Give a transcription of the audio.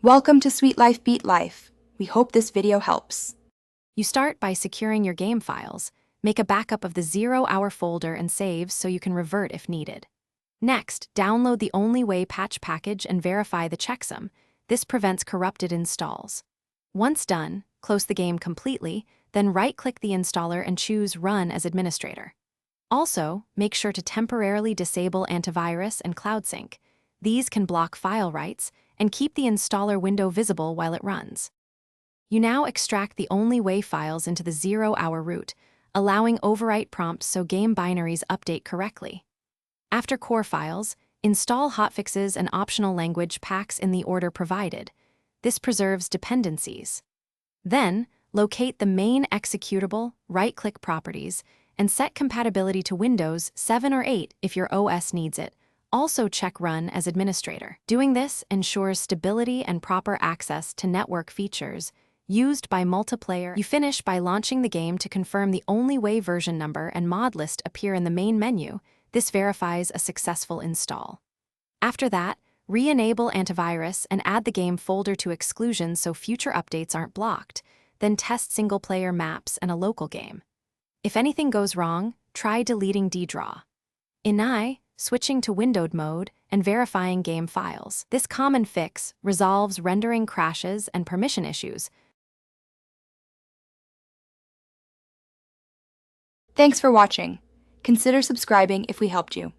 Welcome to Sweet Life Beat Life. We hope this video helps. You start by securing your game files. Make a backup of the 0-hour folder and saves so you can revert if needed. Next, download the Only Way patch package and verify the checksum. This prevents corrupted installs. Once done, close the game completely, then right-click the installer and choose Run as administrator. Also, make sure to temporarily disable antivirus and cloud sync. These can block file writes and keep the installer window visible while it runs. You now extract the Only Way files into the 0-hour root, allowing overwrite prompts so game binaries update correctly. After core files, install hotfixes and optional language packs in the order provided. This preserves dependencies. Then, locate the main executable, right-click properties, and set compatibility to Windows 7 or 8 if your OS needs it. Also check Run as administrator. Doing this ensures stability and proper access to network features used by multiplayer. You finish by launching the game to confirm the Only Way version number and mod list appear in the main menu. This verifies a successful install. After that, re-enable antivirus and add the game folder to exclusion so future updates aren't blocked. Then test single-player maps and a local game. If anything goes wrong, try deleting ddraw. Switching to windowed mode and verifying game files. This common fix resolves rendering crashes and permission issues. Thanks for watching. Consider subscribing if we helped you.